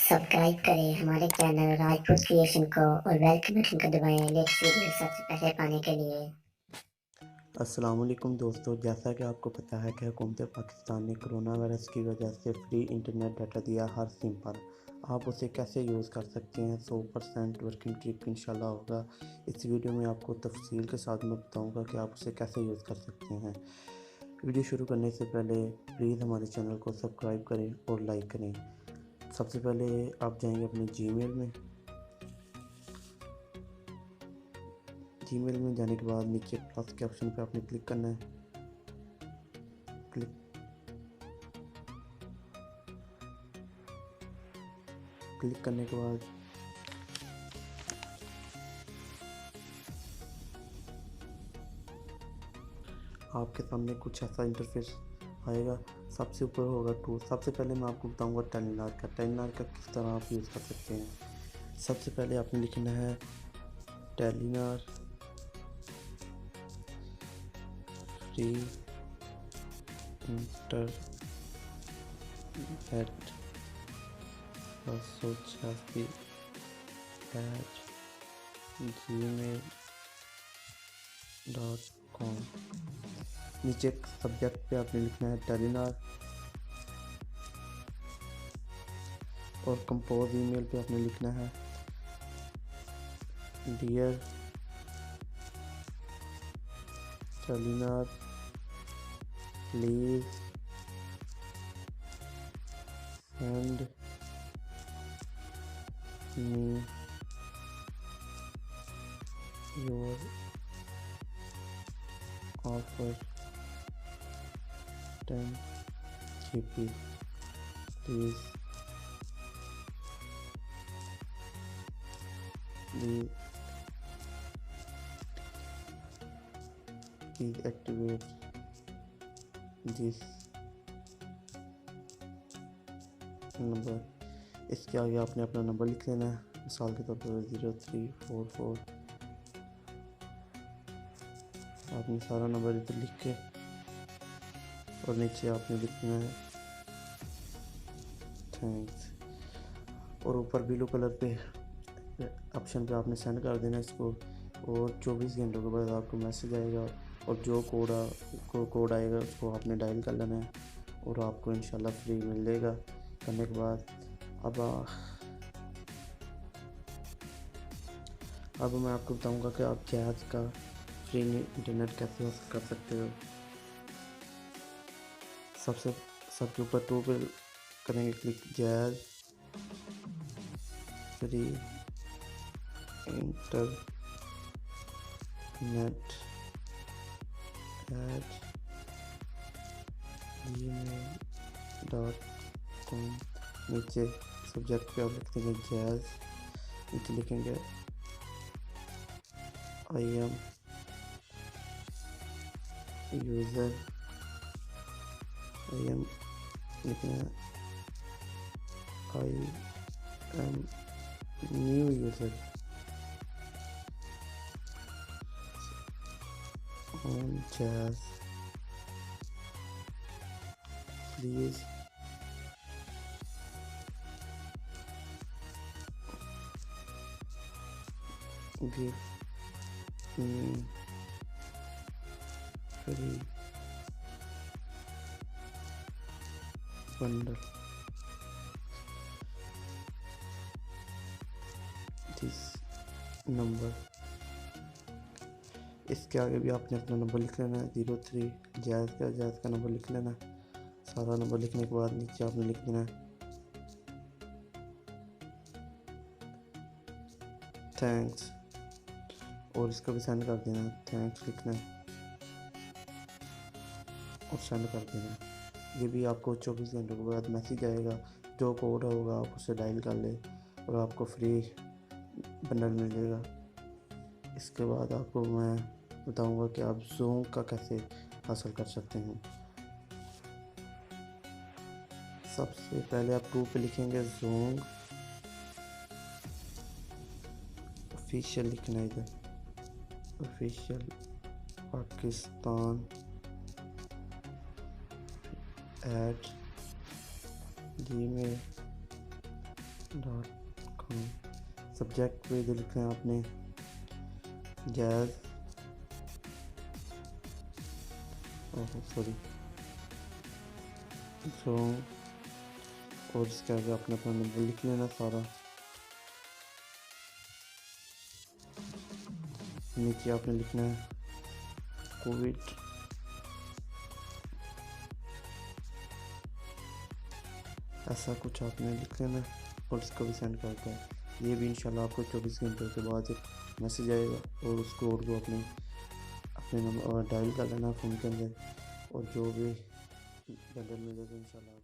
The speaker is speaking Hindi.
सब्सक्राइब करें हमारे चैनल राजपूत क्रिएशन को और बेल के बटन को दबाएं लेटेस्ट वीडियो सबसे पहले पाने के लिए। अस्सलाम वालेकुम दोस्तों, जैसा कि आपको पता है कि हुकूमत पाकिस्तान ने कोरोना वायरस की वजह से फ्री इंटरनेट डाटा दिया हर सिम पर। आप उसे कैसे यूज़ कर सकते हैं 100% वर्किंग ट्रिक इंशाल्लाह होगा। इस वीडियो में आपको तफसील के साथ मैं बताऊंगा कि आप उसे कैसे यूज़ कर सकते हैं। वीडियो शुरू करने से पहले प्लीज़ हमारे चैनल को सब्सक्राइब करें और लाइक करें। सबसे पहले आप जाएंगे अपने जीमेल में जाने के बाद नीचे प्लस के ऑप्शन पे आपने क्लिक करना है। क्लिक करने के बाद आपके सामने कुछ ऐसा इंटरफेस आएगा। सबसे ऊपर होगा टूल। सबसे पहले मैं आपको बताऊंगा टेलेनर का किस तरह आप यूज़ कर सकते हैं। सबसे पहले आपने लिखना है टेलेनर फ्री इंटरनेट 286@gmail.com। नीचे सब्जेक्ट पे आपने लिखना है टेलेनर और कंपोज ईमेल पे आपने लिखना है dear Telenor please send me your offer 10 GB please activate this number. इसके आगे आपने अपना नंबर लिख लेना है। मिसाल के तौर पर 0344। आपने सारा नंबर इधर लिख के और नीचे आपने लिखना है थैंक्स और ऊपर ब्लू कलर पे ऑप्शन पे आपने सेंड कर देना इसको और 24 घंटों के बाद आपको मैसेज आएगा और जो कोड आएगा उसको आपने डायल कर लेना है और आपको इंशाल्लाह फ्री मिल जाएगा। करने के बाद अब मैं आपको बताऊंगा कि आप जहाज़ का फ्री इंटरनेट कैसे कर सकते हो। सबके ऊपर टू पे करेंगे क्लिक जहाज़ फ्री इंटरनेट @gmail.com। नीचे सब्जेक्ट पे आप लिख देंगे जहाज़। नीचे लिखेंगे I am user I am new user on jazz please give me free bundle this number। इसके आगे भी आपने अपना नंबर लिख लेना है 03 जैज़ का नंबर लिख लेना। सारा नंबर लिखने के बाद नीचे आपने लिख देना है थैंक्स और इसको भी सेंड कर देना है। थैंक्स लिखना है और सेंड कर देना है। ये भी आपको 24 घंटों के बाद मैसेज आएगा। जो कोड होगा आप उसे डायल कर ले और आपको फ्री बंडल मिल जाएगा। इसके बाद आपको मैं बताऊंगा कि आप जोंग का कैसे हासिल कर सकते हैं। सबसे पहले आप टू पे लिखेंगे जोंग ऑफिशियल लिखना है इधर official Pakistan @gmail.com। .com। Subject पे इधर लिखना है आपने जैज़, सॉरी ज़ोंग, और इसके आगे आपने अपना नंबर लिख लेना सारा। नीचे आपने लिखना है कोविड, ऐसा कुछ आपने लिख लेना और इसको भी सेंड कर दो। ये भी इंशाल्लाह आपको 24 घंटों के बाद एक मैसेज आएगा और उस कोड को अपने अपने नंबर डायल कर लेना फ़ोन के अंदर, और जो भी बंडल मिलेगा इंशाल्लाह